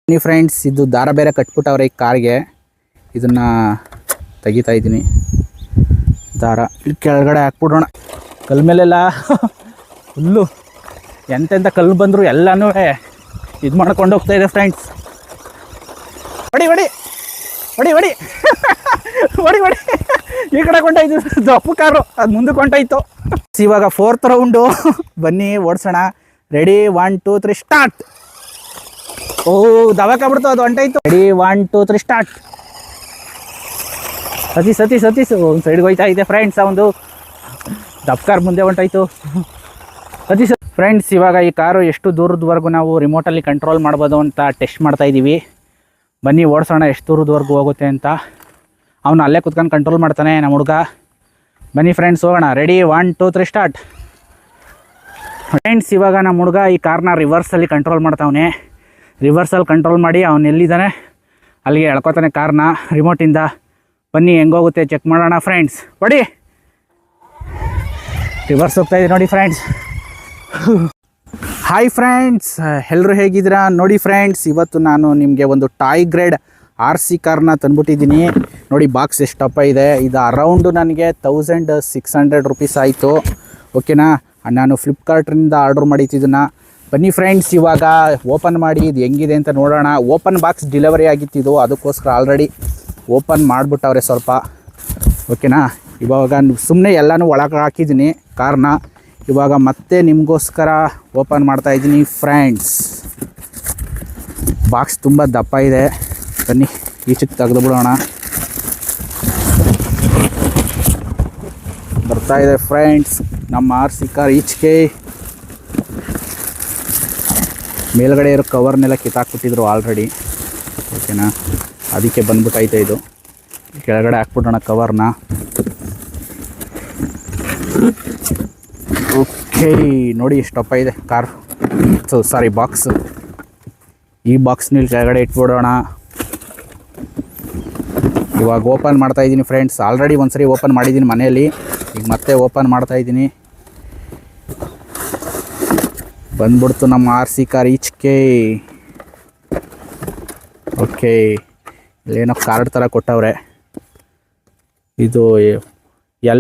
ಬನ್ನಿ ಫ್ರೆಂಡ್ಸ್, ಇದು ದಾರ ಬೇರೆ ಕಟ್ಬಿಟ್ಟವ್ರೆ ಈ ಕಾರ್ಗೆ. ಇದನ್ನ ತೆಗಿತಾ ಇದ್ದೀನಿ. ದಾರ ಇಲ್ಲಿ ಕೆಳಗಡೆ ಹಾಕ್ಬಿಡೋಣ. ಕಲ್ ಮೇಲೆಲ್ಲ ಫುಲ್ಲು ಎಂತೆಂಥ ಕಲ್ಲು ಬಂದರು ಎಲ್ಲನೂ ಇದು ಮಾಡ್ಕೊಂಡು ಹೋಗ್ತಾ ಇದೆ ಫ್ರೆಂಡ್ಸ್. ಹೊಡಿ ಹೊಡಿ ಹೊಡಿ ಹೊಡಿ ಹೊಡಿ ಹೊಡಿ ಈ ಕಡೆ ಕೊಂಡೋಯ್ತು ದಪ್ಪು ಕಾರು, ಅದು ಮುಂದಕ್ಕೆ ಹೊಂಟೋಯ್ತು. ಇವಾಗ 4th ರೌಂಡು. ಬನ್ನಿ ಓಡಿಸೋಣ. Ready 1 2 3 start. ಓ ದವಾಕಾಗ್ಬಿಡ್ತು, ಅದು ಹೊಂಟೋಯ್ತು. Ready 1 2 3 start. ಸತೀಸ್ ಒಂದು ಸೈಡ್ಗೆ ಹೋಯ್ತಾ ಇದೆ ಫ್ರೆಂಡ್ಸ್. ಒಂದು ದಪ್ಪ ಕಾರ್ ಮುಂದೆ ಹೊಂಟೋಯ್ತು. ಸತೀಶ್ ಫ್ರೆಂಡ್ಸ್, ಇವಾಗ ಈ ಕಾರು ಎಷ್ಟು ದೂರದವರೆಗೂ ನಾವು ರಿಮೋಟಲ್ಲಿ ಕಂಟ್ರೋಲ್ ಮಾಡ್ಬೋದು ಅಂತ ಟೆಸ್ಟ್ ಮಾಡ್ತಾಯಿದ್ದೀವಿ. ಬನ್ನಿ ಓಡಿಸೋಣ ಎಷ್ಟು ದೂರದವರೆಗೂ ಹೋಗುತ್ತೆ ಅಂತ. ಅವನು ಅಲ್ಲೇ ಕುತ್ಕೊಂಡು ಕಂಟ್ರೋಲ್ ಮಾಡ್ತಾನೆ ನಮ್ಮ ಹುಡುಗ. ಬನ್ನಿ ಫ್ರೆಂಡ್ಸ್ ಹೋಗೋಣ. Ready 1 2 3 start. ಫ್ರೆಂಡ್ಸ್, ಇವಾಗ ನಮ್ಮ ಹುಡುಗ ಈ ಕಾರ್ನ ರಿವರ್ಸಲ್ಲಿ ಕಂಟ್ರೋಲ್ ಮಾಡ್ತಾವನೆ. ರಿವರ್ಸಲ್ಲಿ ಕಂಟ್ರೋಲ್ ಮಾಡಿ ಅವನು ಎಲ್ಲಿದ್ದಾನೆ ಅಲ್ಲಿಗೆ ಎಳ್ಕೊತಾನೆ ಕಾರ್ನ ರಿಮೋಟಿಂದ. ಬನ್ನಿ ಹೆಂಗೋಗುತ್ತೆ ಚೆಕ್ ಮಾಡೋಣ ಫ್ರೆಂಡ್ಸ್. ಹೊಡಿ. ರಿವರ್ಸ್ ಹೋಗ್ತಾ ಇದೆ ನೋಡಿ ಫ್ರೆಂಡ್ಸ್. ಹಾಯ್ ಫ್ರೆಂಡ್ಸ್, ಎಲ್ಲರೂ ಹೇಗಿದ್ದೀರಾ? ನೋಡಿ ಫ್ರೆಂಡ್ಸ್, ಇವತ್ತು ನಾನು ನಿಮಗೆ ಒಂದು ಟಾಯ್ ಗ್ರೇಡ್ RC ಕಾರ್ನ ತಂದುಬಿಟ್ಟಿದ್ದೀನಿ. ನೋಡಿ ಬಾಕ್ಸ್ ಎಷ್ಟಪ್ಪ ಇದೆ. ಇದು ಅರೌಂಡು ನನಗೆ 1600 ರುಪೀಸ್ ಆಯಿತು. ಓಕೆನಾ? ನಾನು ಫ್ಲಿಪ್ಕಾರ್ಟ್ರಿಂದ ಆರ್ಡ್ರ್ ಮಾಡಿದ್ದಿದ್ದನ್ನು. ಬನ್ನಿ ಫ್ರೆಂಡ್ಸ್, ಇವಾಗ ಓಪನ್ ಮಾಡಿ ಇದು ಹೆಂಗಿದೆ ಅಂತ ನೋಡೋಣ. ಓಪನ್ ಬಾಕ್ಸ್ ಡೆಲಿವರಿ ಆಗಿತ್ತಿದ್ದು, ಅದಕ್ಕೋಸ್ಕರ ಆಲ್ರೆಡಿ ಓಪನ್ ಮಾಡಿಬಿಟ್ಟವ್ರೆ ಸ್ವಲ್ಪ. ಓಕೆನಾ? ಇವಾಗ ಸುಮ್ಮನೆ ಎಲ್ಲನೂ ಒಳಗೆ ಹಾಕಿದ್ದೀನಿ ಕಾರ್ನ. ಇವಾಗ ಮತ್ತೆ ನಿಮಗೋಸ್ಕರ ಓಪನ್ ಮಾಡ್ತಾಯಿದ್ದೀನಿ ಫ್ರೆಂಡ್ಸ್. ಬಾಕ್ಸ್ ತುಂಬ ದಪ್ಪ ಇದೆ. ಬನ್ನಿ ಈಚೆಗೆ ತೆಗೆದು ಬಿಡೋಣ. ಬರ್ತಾ ಇದೆ ಫ್ರೆಂಡ್ಸ್ ನಮ್ಮ RC ಕಾರ್ ಈಚೆಗೆ. ಮೇಲ್ಗಡೆ ಇರೋ ಕವರ್ನೆಲ್ಲ ಕಿತ್ತಾಕ್ಬಿಟ್ಟಿದ್ರು ಆಲ್ರೆಡಿ. ಓಕೆನಾ? ಅದಕ್ಕೆ ಬಂದ್ಬಿಟ್ಟೈತೆ ಇದು. ಕೆಳಗಡೆ ಹಾಕ್ಬಿಡೋಣ ಕವರ್ನ. ಓಕೆ, ನೋಡಿ ಎಷ್ಟಪ್ಪ ಇದೆ ಕಾರ್. ಸಾರಿ ಬಾಕ್ಸ್. ಈ ಬಾಕ್ಸ್ನಲ್ಲಿ ಕೆಳಗಡೆ ಇಟ್ಬಿಡೋಣ. ಇವಾಗ ಓಪನ್ ಮಾಡ್ತಾಯಿದ್ದೀನಿ ಫ್ರೆಂಡ್ಸ್. ಆಲ್ರೆಡಿ ಒಂದ್ಸರಿ ಓಪನ್ ಮಾಡಿದ್ದೀನಿ ಮನೆಯಲ್ಲಿ. ಈಗ ಮತ್ತೆ ಓಪನ್ ಮಾಡ್ತಾಯಿದ್ದೀನಿ. ಬಂದ್ಬಿಡ್ತು ನಮ್ಮ RC ಕಾರ್ ಈಚೆಗೆ. ಓಕೆ, ಇಲ್ಲೇನೋ ಕಾರ್ಡ್ ಥರ ಕೊಟ್ಟವ್ರೆ. ಇದು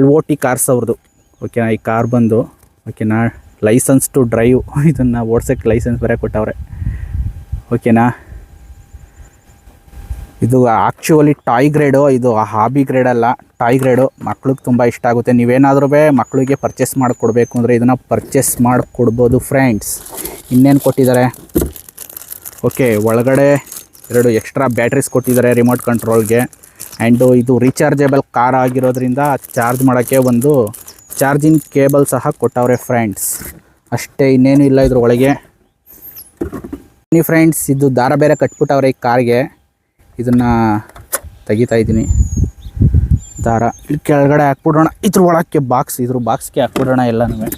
LOT ಕಾರ್ಸ್ ಅವ್ರದ್ದು. ಓಕೆನಾ? ಈ ಕಾರ್ ಬಂದು ಓಕೆನಾ ಲೈಸೆನ್ಸ್ ಟು ಡ್ರೈವ್. ಇದನ್ನು ಓಡ್ಸೋಕ್ಕೆ ಲೈಸೆನ್ಸ್ ಬೇರೆ ಕೊಟ್ಟವ್ರೆ. ಓಕೆನಾ? ಇದು ಆ್ಯಕ್ಚುಲಿ ಟಾಯ್ ಗ್ರೇಡು. ಇದು ಹಾಬಿ ಗ್ರೇಡ್ ಅಲ್ಲ, ಟಾಯ್ ಗ್ರೇಡು. ಮಕ್ಳಿಗೆ ತುಂಬ ಇಷ್ಟ ಆಗುತ್ತೆ. ನೀವೇನಾದ್ರೂ ಮಕ್ಕಳಿಗೆ ಪರ್ಚೇಸ್ ಮಾಡಿಕೊಡ್ಬೇಕು ಅಂದರೆ ಇದನ್ನು ಪರ್ಚೇಸ್ ಮಾಡಿಕೊಡ್ಬೋದು ಫ್ರೆಂಡ್ಸ್. ಇನ್ನೇನು ಕೊಟ್ಟಿದ್ದಾರೆ? ಓಕೆ, ಒಳಗಡೆ 2 ಎಕ್ಸ್ಟ್ರಾ ಬ್ಯಾಟ್ರೀಸ್ ಕೊಟ್ಟಿದ್ದಾರೆ ರಿಮೋಟ್ ಕಂಟ್ರೋಲ್ಗೆ. ಆ್ಯಂಡು ಇದು ರೀಚಾರ್ಜೇಬಲ್ ಕಾರ್ ಆಗಿರೋದ್ರಿಂದ ಚಾರ್ಜ್ ಮಾಡೋಕ್ಕೆ ಒಂದು ಚಾರ್ಜಿಂಗ್ ಕೇಬಲ್ ಸಹ ಕೊಟ್ಟವ್ರೆ ಫ್ರೆಂಡ್ಸ್. ಅಷ್ಟೇ, ಇನ್ನೇನು ಇಲ್ಲ ಇದ್ರ ಒಳಗೆ. ಬನ್ನಿ ಫ್ರೆಂಡ್ಸ್, ಇದು ದಾರ ಬೇರೆ ಕಟ್ಬಿಟ್ಟವ್ರೆ ಈ ಕಾರ್ಗೆ. ಇದನ್ನು ತೆಗಿತಾ ಇದ್ದೀನಿ. ದಾರ ಇಲ್ಲಿ ಕೆಳಗಡೆ ಹಾಕ್ಬಿಡೋಣ. ಇದ್ರ ಒಳಕ್ಕೆ ಬಾಕ್ಸ್, ಇದ್ರ ಬಾಕ್ಸ್ಗೆ ಹಾಕ್ಬಿಡೋಣ ಎಲ್ಲನೂ.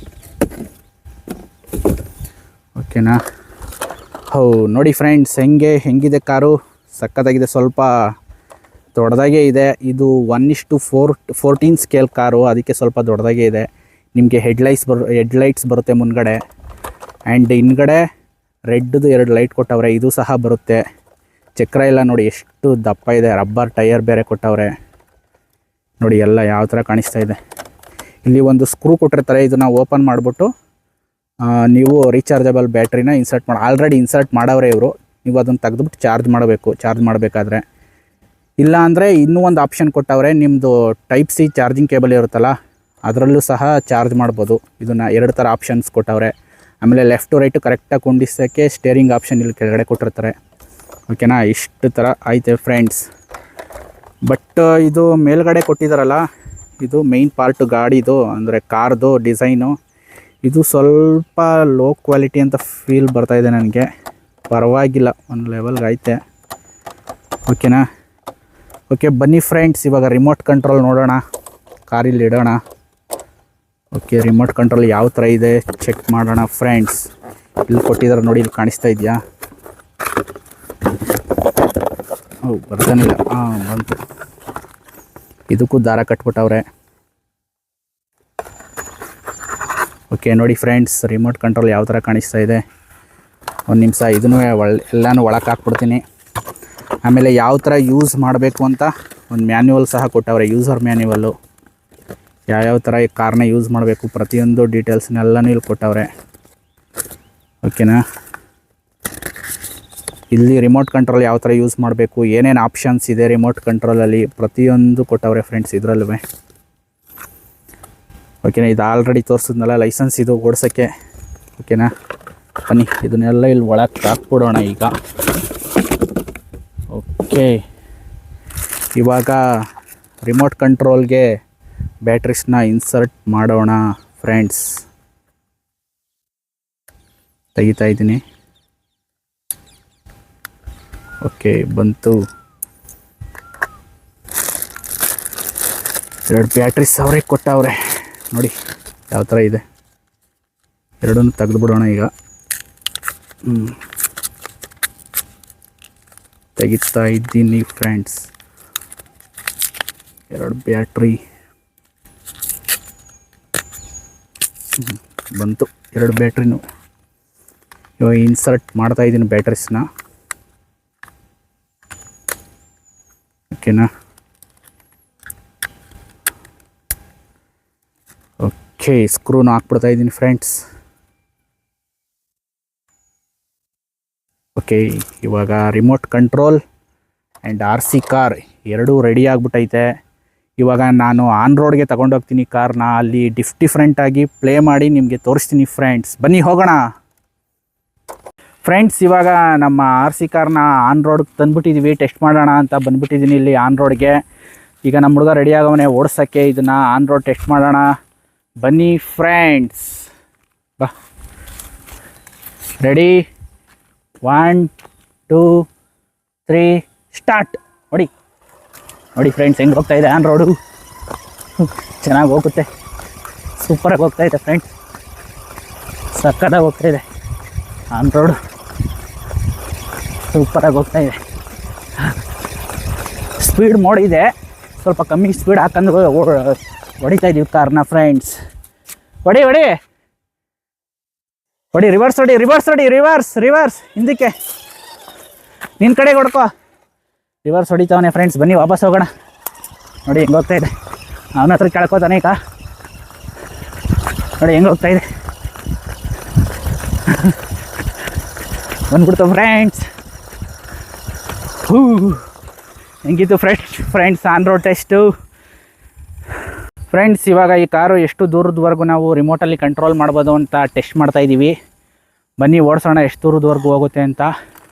ಓಕೆನಾ? ಹೌ ನೋಡಿ ಫ್ರೆಂಡ್ಸ್, ಹೆಂಗಿದೆ ಕಾರು. ಸಕ್ಕತ್ತಾಗಿದೆ. ಸ್ವಲ್ಪ ದೊಡ್ಡದಾಗೇ ಇದೆ. ಇದು 1:14 ಸ್ಕೇಲ್ ಕಾರು, ಅದಕ್ಕೆ ಸ್ವಲ್ಪ ದೊಡ್ಡದಾಗೇ ಇದೆ. ನಿಮಗೆ ಹೆಡ್ಲೈಟ್ಸ್ ಬರುತ್ತೆ ಮುಂದ್ಗಡೆ. ಆ್ಯಂಡ್ ಹಿಂದ್ಗಡೆ ರೆಡ್ದು 2 ಲೈಟ್ ಕೊಟ್ಟವ್ರೆ. ಇದು ಸಹ ಬರುತ್ತೆ. ಚಕ್ರ ಎಲ್ಲ ನೋಡಿ ಎಷ್ಟು ದಪ್ಪ ಇದೆ. ರಬ್ಬರ್ ಟೈರ್ ಬೇರೆ ಕೊಟ್ಟವ್ರೆ. ನೋಡಿ ಎಲ್ಲ ಯಾವ ಥರ ಕಾಣಿಸ್ತಾ ಇದೆ. ಇಲ್ಲಿ ಒಂದು ಸ್ಕ್ರೂ ಕೊಟ್ಟಿರ್ತಾರೆ. ಇದನ್ನು ಓಪನ್ ಮಾಡಿಬಿಟ್ಟು ನೀವು ರೀಚಾರ್ಜಬಲ್ ಬ್ಯಾಟ್ರಿನ ಆಲ್ರೆಡಿ ಇನ್ಸರ್ಟ್ ಮಾಡವ್ರೆ ಇವರು. ನೀವು ಅದನ್ನು ತೆಗೆದುಬಿಟ್ಟು ಚಾರ್ಜ್ ಮಾಡಬೇಕು. ಚಾರ್ಜ್ ಮಾಡಬೇಕಾದ್ರೆ ಇಲ್ಲ ಅಂದರೆ ಇನ್ನೂ ಒಂದು ಆಪ್ಷನ್ ಕೊಟ್ಟವ್ರೆ. ನಿಮ್ಮದು Type C ಚಾರ್ಜಿಂಗ್ ಕೇಬಲ್ ಇರುತ್ತಲ್ಲ, ಅದರಲ್ಲೂ ಸಹ ಚಾರ್ಜ್ ಮಾಡ್ಬೋದು. ಇದನ್ನು 2 ಥರ ಆಪ್ಷನ್ಸ್ ಕೊಟ್ಟವ್ರೆ. ಆಮೇಲೆ ಲೆಫ್ಟ್ ಟು ರೈಟು ಕರೆಕ್ಟಾಗಿ ಕುಂಡಿಸೋಕ್ಕೆ ಸ್ಟೇರಿಂಗ್ ಆಪ್ಷನ್ ಇಲ್ಲಿ ಕೆಳಗಡೆ ಕೊಟ್ಟಿರ್ತಾರೆ. ಓಕೆನಾ? ಇಷ್ಟು ಥರ ಐತೆ ಫ್ರೆಂಡ್ಸ್. ಬಟ್ ಇದು ಮೇಲ್ಗಡೆ ಕೊಟ್ಟಿದ್ದಾರಲ್ಲ, ಇದು ಮೇಯ್ನ್ ಪಾರ್ಟು ಗಾಡಿದು ಅಂದರೆ ಕಾರ್ದು ಡಿಸೈನು. ಇದು ಸ್ವಲ್ಪ ಲೋ ಕ್ವಾಲಿಟಿ ಅಂತ ಫೀಲ್ ಬರ್ತಾಯಿದೆ ನನಗೆ. ಪರವಾಗಿಲ್ಲ, ಒಂದು ಲೆವೆಲ್ಗೆ ಐತೆ. ಓಕೆನಾ? ಓಕೆ, ಬನ್ನಿ ಫ್ರೆಂಡ್ಸ್, ಇವಾಗ ರಿಮೋಟ್ ಕಂಟ್ರೋಲ್ ನೋಡೋಣ. ಕಾರಲ್ಲಿ ಇಡೋಣ. ಓಕೆ, ರಿಮೋಟ್ ಕಂಟ್ರೋಲ್ ಯಾವ ಥರ ಇದೆ ಚೆಕ್ ಮಾಡೋಣ ಫ್ರೆಂಡ್ಸ್. ಇಲ್ಲಿ ಕೊಟ್ಟಿದ್ದಾರೆ ನೋಡಿ, ಇಲ್ಲಿ ಕಾಣಿಸ್ತಾ ಇದೆಯಾ? ಬರ್ತಾನಿಲ್ಲ. ಬಂತು. ಇದಕ್ಕೂ ದಾರ ಕಟ್ಬಿಟ್ಟವ್ರೆ. ಓಕೆ ನೋಡಿ ಫ್ರೆಂಡ್ಸ್, ರಿಮೋಟ್ ಕಂಟ್ರೋಲ್ ಯಾವ ಥರ ಕಾಣಿಸ್ತಾ ಇದೆ. ಒಂದು ನಿಮಿಷ ಇದನ್ನು ಎಲ್ಲನೂ ಒಳಕ್ಕೆ ಹಾಕ್ಬಿಡ್ತೀನಿ. ಆಮೇಲೆ ಯಾವ ಥರ ಯೂಸ್ ಮಾಡಬೇಕು ಅಂತ ಒಂದು ಮ್ಯಾನ್ಯುವಲ್ ಸಹ ಕೊಟ್ಟವ್ರೆ, ಯೂಸರ್ ಮ್ಯಾನ್ಯುವಲ್ಲು. ಯಾವ್ಯಾವ ಥರ ಈ ಕಾರ್ನ ಯೂಸ್ ಮಾಡಬೇಕು ಪ್ರತಿಯೊಂದು ಡೀಟೇಲ್ಸ್ನೆಲ್ಲನೂ ಇಲ್ಲಿ ಕೊಟ್ಟವ್ರೆ. ಓಕೆನಾ. ಇಲ್ಲಿ ರಿಮೋಟ್ ಕಂಟ್ರೋಲ್ ಯಾವ ಥರ ಯೂಸ್ ಮಾಡಬೇಕು, ಏನೇನು ಆಪ್ಷನ್ಸ್ ಇದೆ ರಿಮೋಟ್ ಕಂಟ್ರೋಲಲ್ಲಿ ಪ್ರತಿಯೊಂದು ಕೊಟ್ಟವ್ರೆ ಫ್ರೆಂಡ್ಸ್ ಇದರಲ್ಲೂ. ಓಕೆನಾ. ಇದು ಆಲ್ರೆಡಿ ತೋರಿಸಿದ್ನಲ್ಲ ಲೈಸೆನ್ಸ್ ಇದು ಓಡಿಸೋಕ್ಕೆ. ಓಕೆನಾ. ಬನ್ನಿ ಇದನ್ನೆಲ್ಲ ಇಲ್ಲಿ ಒಳಗೆ ಹಾಕ್ಬಿಡೋಣ ಈಗ. ಓಕೆ, ಇವಾಗ ರಿಮೋಟ್ ಕಂಟ್ರೋಲ್ಗೆ ಬ್ಯಾಟ್ರೀಸ್ನ ಇನ್ಸರ್ಟ್ ಮಾಡೋಣ ಫ್ರೆಂಡ್ಸ್. ತೆಗಿತಾ ಇದ್ದೀನಿ. ಓಕೆ, ಬಂತು. 2 ಬ್ಯಾಟ್ರೀಸ್ ಅವರೇ ಕೊಟ್ಟವ್ರೆ ನೋಡಿ ಯಾವ ಥರ ಇದೆ. ಎರಡನ್ನೂ ತೆಗೆದುಬಿಡೋಣ ಈಗ. ತೆಗಿತಾ ಇದ್ದೀನಿ ಫ್ರೆಂಡ್ಸ್. 2 ಬ್ಯಾಟ್ರಿ ಬಂತು. 2 ಬ್ಯಾಟ್ರಿನೂ ಇವಾಗ ಇನ್ಸರ್ಟ್ ಮಾಡ್ತಾ ಇದ್ದೀನಿ ಬ್ಯಾಟ್ರೀಸ್ನ. ಓಕೆನಾ. ಓಕೆ, ಸ್ಕ್ರೂನ ಹಾಕ್ಬಿಡ್ತಾ ಇದ್ದೀನಿ ಫ್ರೆಂಡ್ಸ್. ಓಕೆ, ಇವಾಗ remote control and RC car ಎರಡೂ ರೆಡಿ ಆಗಿಬಿಟ್ಟೈತೆ. ಇವಾಗ ನಾನು ಆನ್ ರೋಡ್ಗೆ ತಗೊಂಡೋಗ್ತೀನಿ ಕಾರ್ನ. ಅಲ್ಲಿ ಡಿಫ್ರೆಂಟಾಗಿ ಪ್ಲೇ ಮಾಡಿ ನಿಮಗೆ ತೋರಿಸ್ತೀನಿ ಫ್ರೆಂಡ್ಸ್. ಬನ್ನಿ ಹೋಗೋಣ ಫ್ರೆಂಡ್ಸ್. ಇವಾಗ ನಮ್ಮ RC ಕಾರ್ನ ಆನ್ ರೋಡ್ಗೆ ತಂದುಬಿಟ್ಟಿದ್ದೀವಿ, ಟೆಸ್ಟ್ ಮಾಡೋಣ ಅಂತ ಬಂದುಬಿಟ್ಟಿದ್ದೀನಿ ಇಲ್ಲಿ ಆನ್ ರೋಡ್ಗೆ. ಈಗ ನಮ್ಮ ಹುಡುಗ ರೆಡಿ ಆಗೋವನೇ ಓಡಿಸೋಕ್ಕೆ. ಇದನ್ನು ಆನ್ ರೋಡ್ ಟೆಸ್ಟ್ ಮಾಡೋಣ ಬನ್ನಿ ಫ್ರೆಂಡ್ಸ್. ಬಾ, ರೆಡಿ, 1 2 3 ಸ್ಟಾರ್ಟ್. ನೋಡಿ ಫ್ರೆಂಡ್ಸ್ ಹೆಂಗೆ ಹೋಗ್ತಾ ಇದೆ ಆನ್ ರೋಡು. ಚೆನ್ನಾಗಿ ಹೋಗುತ್ತೆ, ಸೂಪರಾಗಿ ಹೋಗ್ತಾ ಇದೆ ಫ್ರೆಂಡ್ಸ್. ಸಕ್ಕತ್ತಾಗಿ ಹೋಗ್ತಾ ಇದೆ ಆನ್ ರೋಡು, ಸೂಪರಾಗಿ ಹೋಗ್ತಾ ಇದೆ. ಸ್ಪೀಡ್ ಮೋಡ್ ಇದೆ, ಸ್ವಲ್ಪ ಕಮ್ಮಿ ಸ್ಪೀಡ್ ಹಾಕೊಂಡು ಹೊಡಿತಾ ಇದ್ದೀವಿ ಕಾರ್ನ ಫ್ರೆಂಡ್ಸ್. ಹೊಡಿ, ರಿವರ್ಸ್ ಹಿಂದಕ್ಕೆ ನಿನ್ನ ಕಡೆಗೆ ಹೊಡ್ಕೋ. Reverse ಹೊಡಿತಾವನೆ friends. ಬನ್ನಿ ವಾಪಸ್ ಹೋಗೋಣ. ನೋಡಿ ಹೆಂಗೆ ಹೋಗ್ತಾ ಇದೆ. ಅವನ ಹತ್ರ ಕೇಳ್ಕೋತಾನೆ ಈಗ. ನೋಡಿ ಹೆಂಗೆ ಹೋಗ್ತಾ ಇದೆ. ಬಂದ್ಬಿಡ್ತು ಫ್ರೆಂಡ್ಸ್. ಹೆಂಗಿತ್ತು friends on road test friends. ಇವಾಗ ಈ ಕಾರು ಎಷ್ಟು ದೂರದವರೆಗೂ ನಾವು ರಿಮೋಟಲ್ಲಿ ಕಂಟ್ರೋಲ್ ಮಾಡ್ಬೋದು ಅಂತ ಟೆಸ್ಟ್ ಮಾಡ್ತಾಯಿದ್ದೀವಿ. ಬನ್ನಿ ಓಡಿಸೋಣ ಎಷ್ಟು ದೂರದವರೆಗೂ ಹೋಗುತ್ತೆ ಅಂತ.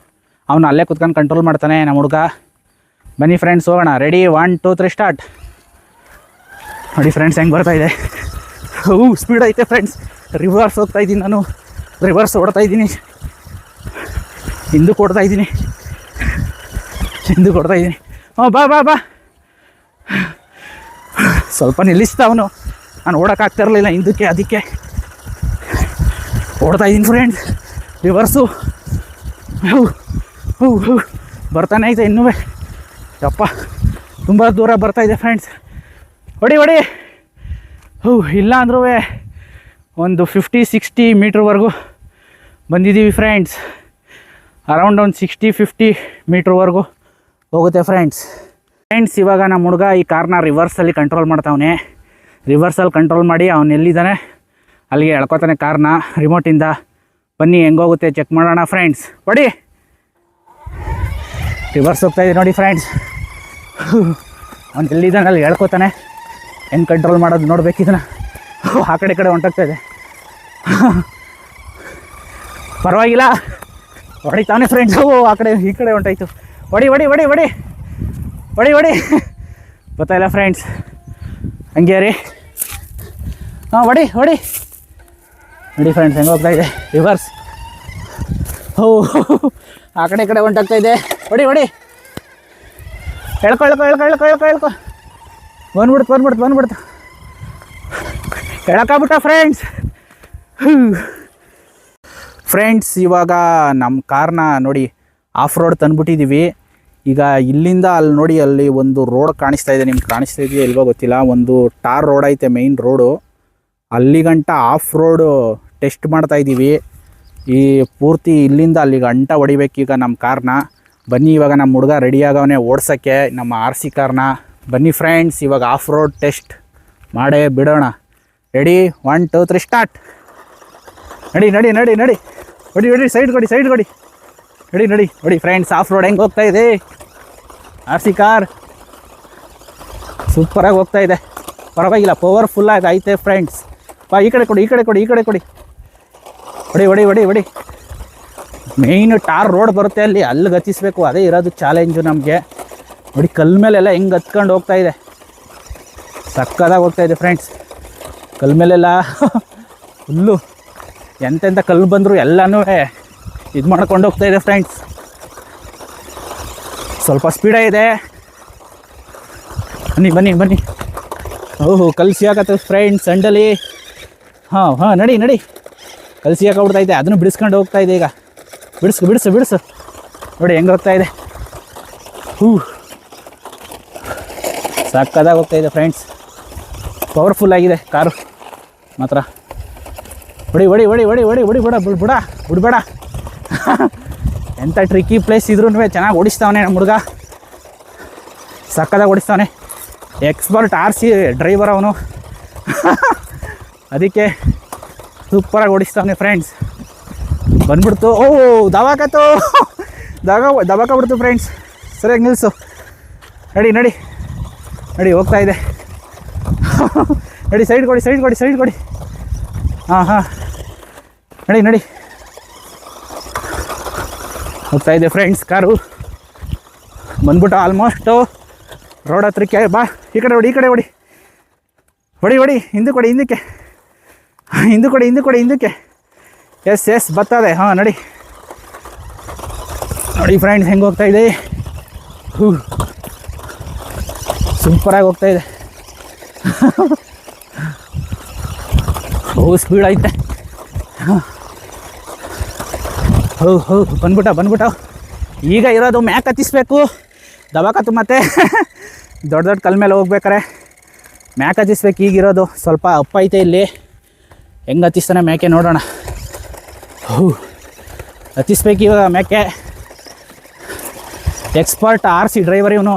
ಅವನು ಅಲ್ಲೇ ಕುತ್ಕೊಂಡು ಕಂಟ್ರೋಲ್ ಮಾಡ್ತಾನೆ ನಮ್ಮ ಹುಡುಗ. ಬನ್ನಿ ಫ್ರೆಂಡ್ಸ್ ಹೋಗೋಣ. Ready, 1 2 3 start. ನೋಡಿ ಫ್ರೆಂಡ್ಸ್ ಹೆಂಗೆ ಬರ್ತಾಯಿದೆ. ಸ್ಪೀಡ್ ಐತೆ ಫ್ರೆಂಡ್ಸ್. ರಿವರ್ಸ್ ಹೋಗ್ತಾ ಇದ್ದೀನಿ ನಾನು, ರಿವರ್ಸ್ ಓಡ್ತಾ ಇದ್ದೀನಿ, ಹಿಂದಕ್ಕೆ ಓಡ್ತಾ ಇದ್ದೀನಿ. ಬಾ ಸ್ವಲ್ಪ ನಿಲ್ಲಿಸ್ತಾವನು. ನಾನು ಓಡೋಕ್ಕಾಗ್ತಿರಲಿಲ್ಲ ಹಿಂದಕ್ಕೆ, ಅದಕ್ಕೆ ಓಡ್ತಾ ಇದ್ದೀನಿ ಫ್ರೆಂಡ್ಸ್. ರಿವರ್ಸು ಬರ್ತಾನೆ ಐತೆ ಇನ್ನೂ. ಯಪ್ಪ, ತುಂಬ ದೂರ ಬರ್ತಾಯಿದೆ ಫ್ರೆಂಡ್ಸ್. ಹೊಡಿ ಇಲ್ಲ ಅಂದ್ರೂ ಒಂದು 50-60 ಮೀಟ್ರ್ವರೆಗೂ ಬಂದಿದ್ದೀವಿ ಫ್ರೆಂಡ್ಸ್. ಅರೌಂಡ್ ಒಂದು 60-50 ಮೀಟ್ರ್ವರೆಗೂ ಹೋಗುತ್ತೆ ಫ್ರೆಂಡ್ಸ್. ಇವಾಗ ನಮ್ಮ ಹುಡುಗ ಈ ಕಾರ್ನ ರಿವರ್ಸಲ್ಲಿ ಕಂಟ್ರೋಲ್ ಮಾಡ್ತಾವನೆ. ರಿವರ್ಸಲ್ಲಿ ಕಂಟ್ರೋಲ್ ಮಾಡಿ ಅವನು ಎಲ್ಲಿದ್ದಾನೆ ಅಲ್ಲಿಗೆ ಎಳ್ಕೊತಾನೆ ಕಾರ್ನ ರಿಮೋಟಿಂದ. ಬನ್ನಿ ಹೆಂಗೋಗುತ್ತೆ ಚೆಕ್ ಮಾಡೋಣ ಫ್ರೆಂಡ್ಸ್. ಹೊಡಿ, ರಿವರ್ಸ್ ಹೋಗ್ತಾಯಿದೆ ನೋಡಿ ಫ್ರೆಂಡ್ಸ್. ಅವ್ನು ಎಲ್ಲಿದ್ದಾನೆ ಅಲ್ಲಿ ಹೇಳ್ಕೊತಾನೆ. ಹೆಂಗೆ ಕಂಟ್ರೋಲ್ ಮಾಡೋದು ನೋಡ್ಬೇಕಿದ್ದನ. ಆ ಕಡೆ ಹೊಂಟೋಗ್ತಾಯಿದೆ. ಪರವಾಗಿಲ್ಲ, ಹೊಡಿತಾನೆ ಫ್ರೆಂಡ್ಸ್. ಆ ಕಡೆ ಈ ಕಡೆ ಹೊಂಟಾಯ್ತು. ಹೊಡಿ ಗೊತ್ತಾಯಿಲ್ಲ ಫ್ರೆಂಡ್ಸ್. ಹಂಗೆ ರೀ. ಹೊಡಿ ನೋಡಿ ಫ್ರೆಂಡ್ಸ್ ಹೆಂಗೆ ಹೋಗ್ತಾಯಿದೆ ರಿವರ್ಸ್. ಆ ಕಡೆ ಹೊಂಟಾಗ್ತಾಯಿದೆ. ಹೊಡಿ ಹೇಳ್ಕೊ. ಬಂದ್ಬಿಡ್ತು ಹೇಳಕ್ಕಾಗ್ಬಿಟ್ಟ ಫ್ರೆಂಡ್ಸ್. ಇವಾಗ ನಮ್ಮ ಕಾರ್ನ ನೋಡಿ ಆಫ್ ರೋಡ್ ತಂದುಬಿಟ್ಟಿದ್ದೀವಿ. ಈಗ ಇಲ್ಲಿಂದ ಅಲ್ಲಿ ನೋಡಿ, ಅಲ್ಲಿ ಒಂದು ರೋಡ್ ಕಾಣಿಸ್ತಾ ಇದೆ, ನಿಮ್ಗೆ ಕಾಣಿಸ್ತಾ ಇದೆಯಾ ಇಲ್ವೋ ಗೊತ್ತಿಲ್ಲ. ಒಂದು ಟಾರ್ ರೋಡ್ ಐತೆ, ಮೇಯ್ನ್ ರೋಡು. ಅಲ್ಲಿಗಂಟ ಆಫ್ ರೋಡು ಟೆಸ್ಟ್ ಮಾಡ್ತಾಯಿದ್ದೀವಿ. ಈ ಪೂರ್ತಿ ಇಲ್ಲಿಂದ ಅಲ್ಲಿಗೆ ಅಂಟ ಹೊಡಿಬೇಕೀಗ ನಮ್ಮ ಕಾರ್ನ. ಬನ್ನಿ ಇವಾಗ ನಮ್ಮ ಹುಡುಗ ರೆಡಿ ಆಗವನೇ ಓಡ್ಸೋಕ್ಕೆ ನಮ್ಮ RC ಕಾರ್ನ. ಬನ್ನಿ ಫ್ರೆಂಡ್ಸ್, ಇವಾಗ ಆಫ್ ರೋಡ್ ಟೆಸ್ಟ್ ಮಾಡೇ ಬಿಡೋಣ. Ready 1 2 3 start. ನಡಿ ನಡಿ ನಡಿ ನಡಿ, ಹೊಡಿ ಹೊಡಿ, ಸೈಡ್ ಕೊಡಿ ಸೈಡ್ ಕೊಡಿ, ನಡಿ ನಡಿ ಹೊಡಿ ಫ್ರೆಂಡ್ಸ್. ಆಫ್ ರೋಡ್ ಹೆಂಗೆ ಹೋಗ್ತಾ ಇದೆ RC ಕಾರ್, ಸೂಪರಾಗಿ ಹೋಗ್ತಾ ಇದೆ, ಪರವಾಗಿಲ್ಲ, ಪವರ್ಫುಲ್ಲಾಗಿ ಐತೆ ಫ್ರೆಂಡ್ಸ್. ಈ ಕಡೆ ಕೊಡಿ, ಈ ಕಡೆ ಕೊಡಿ, ಈ ಕಡೆ ಕೊಡಿ, ಹೊಡಿ ಹೊಡಿ ಹೊಡಿ ಹೊಡಿ. ಮೇಯ್ನ್ ಟಾರ್ ರೋಡ್ ಬರುತ್ತೆ ಅಲ್ಲಿ ಗತಿಸ್ಬೇಕು, ಅದೇ ಇರೋದು ಚಾಲೆಂಜು ನಮಗೆ. ನೋಡಿ ಕಲ್ ಮೇಲೆಲ್ಲ ಹೆಂಗೆ ಹತ್ಕೊಂಡು ಹೋಗ್ತಾ ಇದೆ, ಸಕ್ಕದಾಗಿ ಹೋಗ್ತಾ ಇದೆ ಫ್ರೆಂಡ್ಸ್. ಕಲ್ ಮೇಲೆಲ್ಲ ಫುಲ್ಲು ಎಂತೆಂಥ ಕಲ್ಲು ಬಂದರೂ ಎಲ್ಲನೂ ಇದು ಮಾಡ್ಕೊಂಡು ಹೋಗ್ತಾ ಇದೆ ಫ್ರೆಂಡ್ಸ್. ಸ್ವಲ್ಪ ಸ್ಪೀಡೇ ಇದೆ. ಬನ್ನಿ ಬನ್ನಿ ಬನ್ನಿ. ಓಹೋ ಕಲ್ಲು ಸಿಗಾಕತ್ತೆ ಫ್ರೆಂಡ್ಸ್ ಸಂಡಲಿ. ಹಾಂ ಹಾಂ, ನಡಿ ನಡಿ, ಕಲ್ಲು ಸಿಗಾಕೊಂಡ್ಬಿಡ್ತಾ ಇದೆ, ಅದನ್ನು ಬಿಡಿಸ್ಕೊಂಡು ಹೋಗ್ತಾ ಇದೆ. ಈಗ ಬಿಡಿಸು ಬಿಡಿಸು ಬಿಡಿಸು, ನೋಡಿ ಹೆಂಗೆ ಹೋಗ್ತಾ ಇದೆ. ಸಕ್ಕದಾಗಿ ಹೋಗ್ತಾ ಇದೆ ಫ್ರೆಂಡ್ಸ್, ಪವರ್ಫುಲ್ ಆಗಿದೆ ಕಾರು ಮಾತ್ರ. ಹೊಡಿ ಹೊಡಿ ಹೊಡಿ ಹೊಡಿ ಹೊಡಿ ಹೊಡಿ, ಬಿಡಬೇಡ. ಎಂಥ ಟ್ರಿಕ್ಕಿ ಪ್ಲೇಸ್ ಇದ್ರೂ ಚೆನ್ನಾಗಿ ಓಡಿಸ್ತಾವನೆ ನಮ್ಮ ಹುಡುಗ, ಸಕ್ಕದಾಗಿ ಓಡಿಸ್ತಾವನೆ. ಎಕ್ಸ್ಪರ್ಟ್ RC ಡ್ರೈವರ್ ಅವನು, ಅದಕ್ಕೆ ಸೂಪರಾಗಿ ಓಡಿಸ್ತಾವನೆ ಫ್ರೆಂಡ್ಸ್. ಬಂದ್ಬಿಡ್ತು, ಓ ದವಾಕತ್ತು, ದವಾಕ ಫ್ರೆಂಡ್ಸ್. ಸರಿಯಾಗಿ ನಿಲ್ಲಿಸು, ನಡಿ ನಡಿ ನಡಿ, ಹೋಗ್ತಾ ಇದೆ. ನಡಿ, ಸೈಡ್ ಕೊಡಿ ಸೈಡ್ ಕೊಡಿ ಸೈಡ್ ಕೊಡಿ. ಹಾಂ ಹಾಂ, ನಡಿ ನಡಿ, ಹೋಗ್ತಾ ಇದೆ ಫ್ರೆಂಡ್ಸ್ ಕಾರು. ಬಂದ್ಬಿಟ್ಟು ಆಲ್ಮೋಸ್ಟು ರೋಡ್ ಹತ್ರಕ್ಕೆ. ಬಾ, ಈ ಕಡೆ ಹೊಡಿ, ಈ ಕಡೆ ಹೊಡಿ, ಹೊಡಿ ಹೊಡಿ, ಹಿಂದೆ ಕೊಡಿ, ಹಿಂದಕ್ಕೆ ಹಿಂದೆ ಕೊಡಿ, ಹಿಂದೆ ಕೊಡಿ, ಹಿಂದಕ್ಕೆ. ಎಸ್ ಬರ್ತದೆ. ಹಾಂ ನಡಿ ನೋಡಿ ಫ್ರೆಂಡ್ಸ್ ಹೆಂಗೆ ಹೋಗ್ತಾ ಇದೆ. ಸೂಪರಾಗಿ ಹೋಗ್ತಾ ಇದೆ. ಸ್ಪೀಡ್ ಐತೆ. ಹೌದು ಬಂದ್ಬಿಟ್ಟ. ಈಗ ಇರೋದು ಮ್ಯಾಕ್ ಹತ್ತಿಸ್ಬೇಕು, ದವಾಕತ್ತು ಮತ್ತೆ ದೊಡ್ಡ ಕಲ್ ಮೇಲೆ ಹೋಗ್ಬೇಕಾರೆ ಮ್ಯಾಕ್ ಹತ್ತಿಸ್ಬೇಕು. ಈಗಿರೋದು ಸ್ವಲ್ಪ ಅಪ್ಪ ಐತೆ ಇಲ್ಲಿ, ಹೆಂಗೆ ಹತ್ತಿಸ್ತಾನೆ ಮ್ಯಾಕೆ ನೋಡೋಣ. ಹತ್ತಿಸ್ಬೇಕು ಇವಾಗ ಮ್ಯಾಕೆ. ಎಕ್ಸ್ಪರ್ಟ್ RC ಡ್ರೈವರ್ ಇವನು,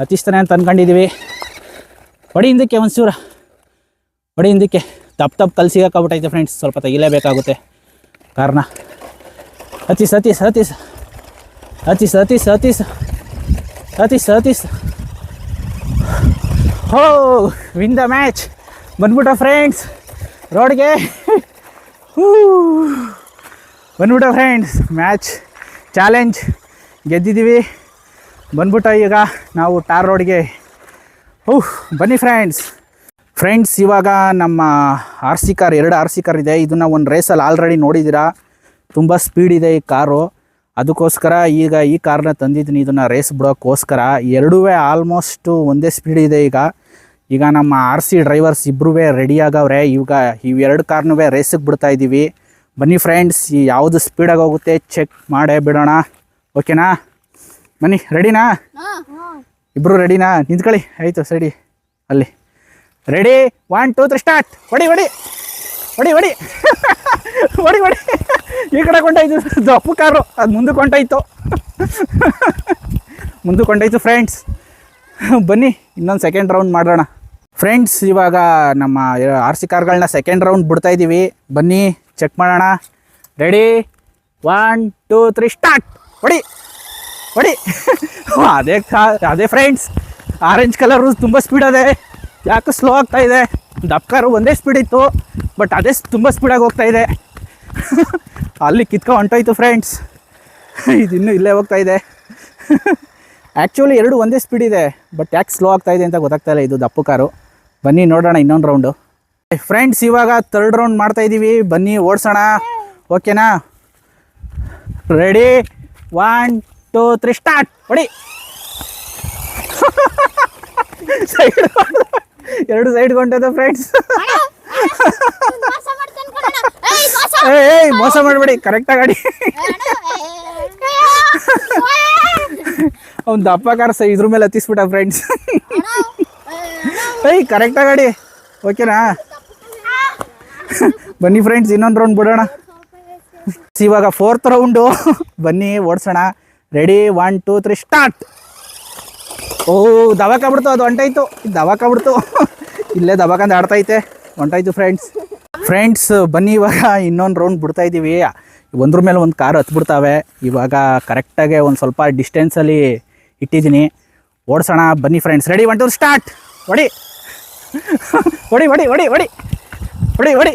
ಹತ್ತಿಸ್ತಾನೆ ಅಂತ ಅಂದ್ಕೊಂಡಿದ್ದೀವಿ. ಹೊಡಿ ಹಿಂದಕ್ಕೆ ಒಂಚೂರ, ಹೊಡಿ ಹಿಂದಕ್ಕೆ. ತಪ್ಪು ಕಲ್ ಸಿಗಾಕ್ಬಿಟ್ಟೈತೆ ಫ್ರೆಂಡ್ಸ್, ಸ್ವಲ್ಪ ತೆಗಿಲೇಬೇಕಾಗುತ್ತೆ ಕಾರ್ನ. ಹತ್ತಿಸ್. ಹೋ ವಿನ್ ದ ಮ್ಯಾಚ್. ಬಂದ್ಬಿಟ್ಟ ಫ್ರೆಂಡ್ಸ್ ರೋಡ್ಗೆ. ಬಂದ್ಬಿಟ್ಟ ಫ್ರೆಂಡ್ಸ್, ಮ್ಯಾಚ್ ಚಾಲೆಂಜ್ ಗೆದ್ದಿದ್ದೀವಿ. ಬಂದ್ಬಿಟ್ಟ ಈಗ ನಾವು ಟಾರ್ ರೋಡ್ಗೆ. ಬನ್ನಿ ಫ್ರೆಂಡ್ಸ್ ಇವಾಗ ನಮ್ಮ RC ಕಾರ್, 2 RC ಕಾರ್ ಇದೆ. ಇದನ್ನು ಒಂದು ರೇಸಲ್ಲಿ ಆಲ್ರೆಡಿ ನೋಡಿದ್ದೀರಾ, ತುಂಬ ಸ್ಪೀಡ್ ಇದೆ ಈ ಕಾರು. ಅದಕ್ಕೋಸ್ಕರ ಈಗ ಈ ಕಾರ್ನ ತಂದಿದ್ದೀನಿ, ಇದನ್ನು ರೇಸ್ ಬಿಡೋಕ್ಕೋಸ್ಕರ. ಎರಡೂ ಆಲ್ಮೋಸ್ಟು ಒಂದೇ ಸ್ಪೀಡ್ ಇದೆ. ಈಗ ನಮ್ಮ RC ಡ್ರೈವರ್ಸ್ ಇಬ್ಬರೂ ರೆಡಿ ಆಗವ್ರೆ. ಈಗ ಇವೆರಡು ಕಾರ್ನೂ ರೇಸಿಗೆ ಬಿಡ್ತಾ ಇದ್ದೀವಿ. ಬನ್ನಿ ಫ್ರೆಂಡ್ಸ್, ಯಾವುದು ಸ್ಪೀಡಾಗಿ ಹೋಗುತ್ತೆ ಚೆಕ್ ಮಾಡೇ ಬಿಡೋಣ, ಓಕೆನಾ? ಬನ್ನಿ, ರೆಡಿನಾ? ಇಬ್ಬರು ರೆಡಿನಾ? ನಿಂತ್ಕೊಳ್ಳಿ, ಆಯಿತು ಸೈಡಿ ಅಲ್ಲಿ. Ready 1 2 3 start. ಹೊಡಿ ಹೊಡಿ ಹೊಡಿ ಹೊಡಿ ಹೊಡಿ ಹೊಡಿ. ಈ ಕಡೆ ಕೊಂಡಾಯ್ತು ದಪ್ಪು ಕಾರು, ಅದು ಮುಂದಕ್ಕೆ ಕೊಂಡಾಯ್ತು ಫ್ರೆಂಡ್ಸ್. ಬನ್ನಿ ಇನ್ನೊಂದು ಸೆಕೆಂಡ್ ರೌಂಡ್ ಮಾಡೋಣ ಫ್ರೆಂಡ್ಸ್. ಇವಾಗ ನಮ್ಮ RC ಕಾರ್ಗಳನ್ನ ಸೆಕೆಂಡ್ ರೌಂಡ್ ಬಿಡ್ತಾ ಇದ್ದೀವಿ. ಬನ್ನಿ ಚೆಕ್ ಮಾಡೋಣ. Ready 1 2 3 start. ಹೊಡಿ ಹೊಡಿ. ಅದೇ ಫ್ರೆಂಡ್ಸ್, ಆರೆಂಜ್ ಕಲರು ತುಂಬ ಸ್ಪೀಡ್ ಅದೇ, ಯಾಕೆ ಸ್ಲೋ ಆಗ್ತಾ ಇದೆ. ದಪ್ಪ ಕಾರು ಒಂದೇ ಸ್ಪೀಡ್ ಇತ್ತು, ಬಟ್ ಅದೇ ತುಂಬ ಸ್ಪೀಡಾಗಿ ಹೋಗ್ತಾ ಇದೆ. ಅಲ್ಲಿ ಹೊಂಟೋಯ್ತು ಫ್ರೆಂಡ್ಸ್, ಇದಿನ್ನೂ ಇಲ್ಲೇ ಹೋಗ್ತಾ ಇದೆ. ಆ್ಯಕ್ಚುಲಿ ಎರಡು ಒಂದೇ ಸ್ಪೀಡ್ ಇದೆ, ಬಟ್ ಯಾಕೆ ಸ್ಲೋ ಆಗ್ತಾ ಇದೆ ಅಂತ ಗೊತ್ತಾಗ್ತಾ ಇಲ್ಲ. ಇದು ದಪ್ಪು ಕಾರು. ಬನ್ನಿ ನೋಡೋಣ ಇನ್ನೊಂದು ರೌಂಡು ಫ್ರೆಂಡ್ಸ್. ಇವಾಗ 3rd ರೌಂಡ್ ಮಾಡ್ತಾಯಿದ್ದೀವಿ. ಬನ್ನಿ ಓಡಿಸೋಣ, ಓಕೆನಾ? Ready 1 2 3 start. ಹೊಡಿ. ಸೈಡ್ ಎರಡು ಸೈಡ್ ಕೊಂಡದ ಫ್ರೆಂಡ್ಸ್. ಮೋಸ ಮಾಡಬೇಡಿ, ಕರೆಕ್ಟಾಗಿ ಗಾಡಿ. ಅವ್ನು ದಪ್ಪ ಕಾರ್ ಇದ್ರ ಮೇಲೆ ಹತ್ತಿಸ್ಬಿಟ್ಟ ಫ್ರೆಂಡ್ಸ್. ಕರೆಕ್ಟಾಗಿ ಗಾಡಿ, ಓಕೆನಾ? ಬನ್ನಿ ಫ್ರೆಂಡ್ಸ್ ಇನ್ನೊಂದು ರೌಂಡ್ ಬಿಡೋಣ. ಇವಾಗ 4th ರೌಂಡು ಬನ್ನಿ ಓಡಿಸೋಣ. Ready 1 2 3 start. ಓ ದಬಾಕಾಗ್ಬಿಡ್ತು, ಅದು ಹೊಂಟಾಯ್ತು, ದಬಾಕಾಗ್ಬಿಡ್ತು. ಇಲ್ಲೇ ದಬಾಕಂದು ಆಡ್ತೈತೆ, ಹೊಂಟಾಯ್ತು ಫ್ರೆಂಡ್ಸ್. ಬನ್ನಿ ಇವಾಗ ಇನ್ನೊಂದು ರೌಂಡ್ ಬಿಡ್ತಾ ಇದ್ದೀವಿ. ಒಂದ್ರ ಮೇಲೆ ಒಂದು ಕಾರ್ ಹತ್ಬಿಡ್ತಾವೆ. ಇವಾಗ ಕರೆಕ್ಟಾಗಿ ಒಂದು ಸ್ವಲ್ಪ ಡಿಸ್ಟೆನ್ಸಲ್ಲಿ ಇಟ್ಟಿದ್ದೀನಿ, ಓಡಿಸೋಣ ಬನ್ನಿ ಫ್ರೆಂಡ್ಸ್. Ready 1 2 start. ಹೊಡಿ ಹೊಡಿ ಹೊಡಿ ಹೊಡಿ ಹೊಡಿ ಹೊಡಿ ಹೊಡಿ.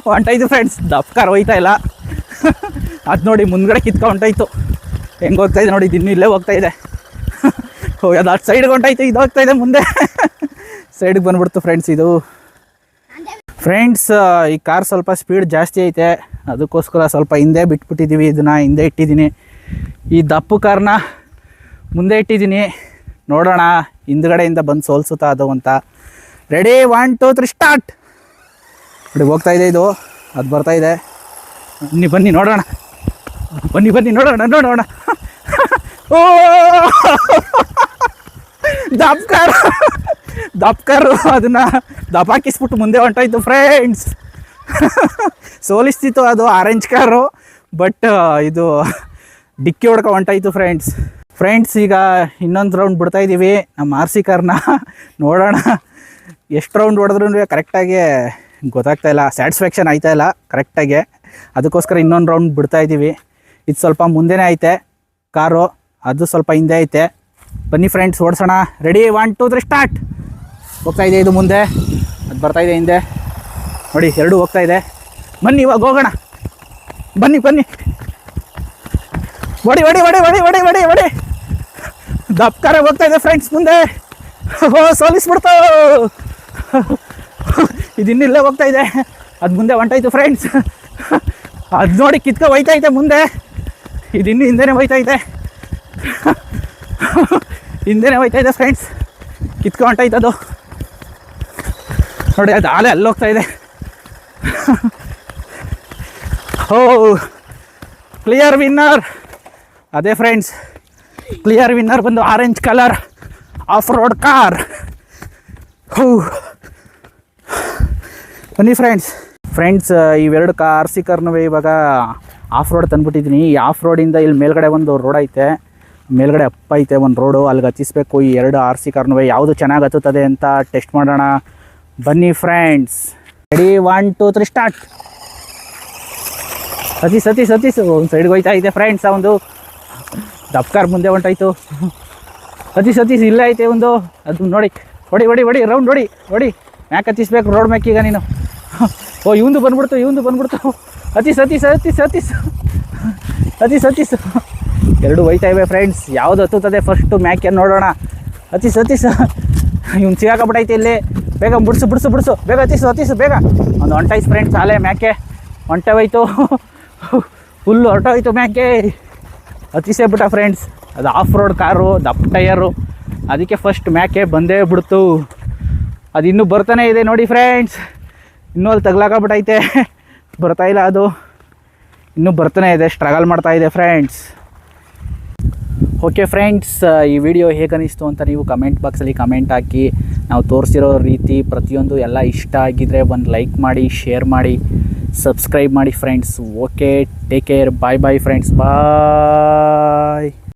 ಹೊಂಟಾಯ್ತು ಫ್ರೆಂಡ್ಸ್, ದಪ್ಪ ಕಾರ್ ಹೋಯ್ತಾ ಇಲ್ಲ. ಅದು ನೋಡಿ ಮುಂದ್ಗಡೆ ಹೊಂಟಾಯ್ತು. ಹೆಂಗೆ ಹೋಗ್ತಾಯಿದೆ ನೋಡಿ, ಇದು ಇನ್ನೂ ಇಲ್ಲೇ ಹೋಗ್ತಾಯಿದೆ. ಅದು ಅದು ಸೈಡ್ಗೆ ಹೊಂಟಾಯ್ತು, ಇದು ಹೋಗ್ತಾಯಿದೆ ಮುಂದೆ. ಸೈಡ್ಗೆ ಬಂದ್ಬಿಡ್ತು ಫ್ರೆಂಡ್ಸ್ ಇದು. ಫ್ರೆಂಡ್ಸ್ ಈ ಕಾರ್ ಸ್ವಲ್ಪ ಸ್ಪೀಡ್ ಜಾಸ್ತಿ ಐತೆ, ಅದಕ್ಕೋಸ್ಕರ ಸ್ವಲ್ಪ ಹಿಂದೆ ಬಿಟ್ಬಿಟ್ಟಿದ್ದೀವಿ. ಇದನ್ನು ಹಿಂದೆ ಇಟ್ಟಿದ್ದೀನಿ, ಈ ದಪ್ಪು ಕಾರ್ನ ಮುಂದೆ ಇಟ್ಟಿದ್ದೀನಿ. ನೋಡೋಣ ಹಿಂದ್ಗಡೆಯಿಂದ ಬಂದು ಸೋಲ್ಸುತ್ತಾ ಅದು ಅಂತ. Ready 1 2 3 start. ನೋಡಿ ಹೋಗ್ತಾಯಿದೆ ಇದು, ಅದು ಬರ್ತಾಯಿದೆ. ಬನ್ನಿ ನೋಡೋಣ, ಬನ್ನಿ ನೋಡೋಣ. ಓ ದಪ್ಕಾರು ಅದನ್ನು ದಪಾಕಿಸ್ಬಿಟ್ಟು ಮುಂದೆ ಹೊಂಟಾಯ್ತು ಫ್ರೆಂಡ್ಸ್. ಸೋಲಿಸ್ತಿತ್ತು ಅದು ಆರೆಂಜ್ ಕಾರು, ಬಟ್ ಇದು ಡಿಕ್ಕಿ ಹೊಡ್ಕೊ ಹೊಂಟಾಯ್ತು ಫ್ರೆಂಡ್ಸ್. ಈಗ ಇನ್ನೊಂದು ರೌಂಡ್ ಬಿಡ್ತಾಯಿದ್ದೀವಿ ನಮ್ಮ RC ಕಾರ್ನ. ನೋಡೋಣ ಎಷ್ಟು ರೌಂಡ್ ಹೊಡೆದ್ರೂ ಕರೆಕ್ಟಾಗಿ ಗೊತ್ತಾಗ್ತಾಯಿಲ್ಲ, ಸ್ಯಾಟಿಸ್ಫ್ಯಾಕ್ಷನ್ ಆಯ್ತಾಯಿಲ್ಲ ಕರೆಕ್ಟಾಗಿ. ಅದಕ್ಕೋಸ್ಕರ ಇನ್ನೊಂದು ರೌಂಡ್ ಬಿಡ್ತಾಯಿದ್ದೀವಿ. ಇದು ಸ್ವಲ್ಪ ಮುಂದೆನೇ ಐತೆ ಕಾರು, ಅದು ಸ್ವಲ್ಪ ಹಿಂದೆ ಐತೆ. ಬನ್ನಿ ಫ್ರೆಂಡ್ಸ್ ಓಡಿಸೋಣ. Ready 1 2 3 start. ಹೋಗ್ತಾಯಿದೆ ಇದು ಮುಂದೆ, ಅದು ಬರ್ತಾಯಿದೆ ಹಿಂದೆ. ನೋಡಿ ಎರಡೂ ಹೋಗ್ತಾಯಿದೆ. ಬನ್ನಿ ಇವಾಗ ಹೋಗೋಣ, ಬನ್ನಿ ಹೊಡಿ ಹೊಡಿ ಹೊಡಿ ಹೊಡಿ ಹೊಡಿ ಹೊಡಿ ಹೊಡಿ. ದಪ್ಕಾರ ಹೋಗ್ತಾಯಿದೆ ಫ್ರೆಂಡ್ಸ್ ಮುಂದೆ. ಓ ಸೋಲಿಸ್ಬಿಡ್ತಾವೆ. ಇದು ಇನ್ನಿಲ್ಲೇ ಹೋಗ್ತಾಯಿದೆ, ಅದು ಮುಂದೆ ಹೊಂಟಾಯ್ತು ಫ್ರೆಂಡ್ಸ್. ಅದು ನೋಡಿ ಹೋಯ್ತೈತೆ ಮುಂದೆ. ಇದು ಇನ್ನೂ ಹಿಂದೆನೇ ಹೋಯ್ತೈತೆ, ಫ್ರೆಂಡ್ಸ್. ಹೊಂಟಾಯ್ತು ಅದು. ನೋಡಿ ಅದು ಆಲೆ ಅಲ್ಲಿ ಹೋಗ್ತಾಯಿದೆ. ಓ ಕ್ಲಿಯರ್ ವಿನ್ನರ್. ಅದೇ ಫ್ರೆಂಡ್ಸ್, ಕ್ಲಿಯರ್ ವಿನ್ನರ್ ಬಂದು orange colour of road car. ಬನ್ನಿ ಫ್ರೆಂಡ್ಸ್ ಇವೆರಡು RC ಕಾರ್ನೂ ಇವಾಗ ಆಫ್ ರೋಡ್ ತಂದುಬಿಟ್ಟಿದ್ದೀನಿ. ಈ ಆಫ್ ರೋಡಿಂದ ಇಲ್ಲಿ ಮೇಲ್ಗಡೆ ಒಂದು ರೋಡ್ ಐತೆ, ಮೇಲ್ಗಡೆ ಅಪ್ ಐತೆ ಒಂದು ರೋಡು, ಅಲ್ಲಿಗೆ ಹತ್ತಿಸ್ಬೇಕು ಈ ಎರಡು RC ಕಾರ್ನೂ. ಯಾವುದು ಚೆನ್ನಾಗಿ ಹತ್ತುತ್ತದೆ ಅಂತ ಟೆಸ್ಟ್ ಮಾಡೋಣ ಬನ್ನಿ ಫ್ರೆಂಡ್ಸ್. Ready 1 2 3 start. ಸತೀಶ್ ಒಂದು ಸೈಡ್ಗೆ ಹೋಯ್ತಾ ಇದೆ ಫ್ರೆಂಡ್ಸ್. ಒಂದು ದಪ್ಪ ಕಾರ್ ಮುಂದೆ ಹೊಂಟಾಯ್ತು. ಸತೀಶ್ ಇಲ್ಲೇ ಐತೆ ಒಂದು, ಅದು ನೋಡಿ. ಹೊಡಿ ರೌಂಡ್ ಹೊಡಿ ಮ್ಯಾಕ್ ಹತ್ತಿಸ್ಬೇಕು ರೋಡ್ ಮ್ಯಾಕ್ ಈಗ ನೀನು. ಓ ಇವಂದು ಬಂದ್ಬಿಡ್ತು. ಸತೀಶ್ ಎರಡು ಹೋಯ್ತಾ ಇವೆ ಫ್ರೆಂಡ್ಸ್. ಯಾವುದು ಹತ್ತುತ್ತದೆ ಫಸ್ಟು ಮ್ಯಾಕೆ ನೋಡೋಣ. ಸತೀಶ್ ಇವ್ನು ಸಿಗಾಕಬಿಟ್ಟೈತೆ ಇಲ್ಲಿ. ಬೇಗ ಬಿಡಿಸು ಬೇಗ ಹತ್ತಿಸು ಬೇಗ. ಒಂದು ಹೊಂಟಾಯ್ತು ಫ್ರೆಂಡ್ಸ್, ಆಲೆ ಮ್ಯಾಕೆ ಹೊಂಟೋಯ್ತು. ಫುಲ್ಲು ಹೊರಟೋಯ್ತು ಮ್ಯಾಕೆ. ಹತ್ತಿಸೇ ಬಿಟ್ಟ ಫ್ರೆಂಡ್ಸ್. ಅದು ಆಫ್ ರೋಡ್ ಕಾರು, ದಪ್ಪ ಟಯರು, ಅದಕ್ಕೆ ಫಸ್ಟ್ ಮ್ಯಾಕೆ ಬಂದೇ ಬಿಡ್ತು. ಅದು ಇನ್ನೂ ಬರ್ತಾನೆ ಇದೆ ನೋಡಿ ಫ್ರೆಂಡ್ಸ್. ಇನ್ನೂ ಅಲ್ಲಿ ತಗ್ಲಾಕಬಿಟ್ಟೈತೆ, ಬರ್ತಾಯಿಲ್ಲ ಅದು. ಇನ್ನೂ ಬರ್ತಾನೆ ಇದೆ, ಸ್ಟ್ರಗಲ್ ಮಾಡ್ತಾಯಿದೆ ಫ್ರೆಂಡ್ಸ್. ಓಕೆ ಫ್ರೆಂಡ್ಸ್, ಈ ವಿಡಿಯೋ ಹೇಗನಿಸ್ತು ಅಂತ ನೀವು ಕಮೆಂಟ್ ಬಾಕ್ಸಲ್ಲಿ ಕಮೆಂಟ್ ಹಾಕಿ. ನಾವು ತೋರಿಸಿರೋ ರೀತಿ ಪ್ರತಿಯೊಂದು ಎಲ್ಲ ಇಷ್ಟ ಆಗಿದ್ದರೆ ಒಂದು ಲೈಕ್ ಮಾಡಿ, ಶೇರ್ ಮಾಡಿ, ಸಬ್ಸ್ಕ್ರೈಬ್ ಮಾಡಿ friends. Okay, take care, bye friends, ಬಾಯ್.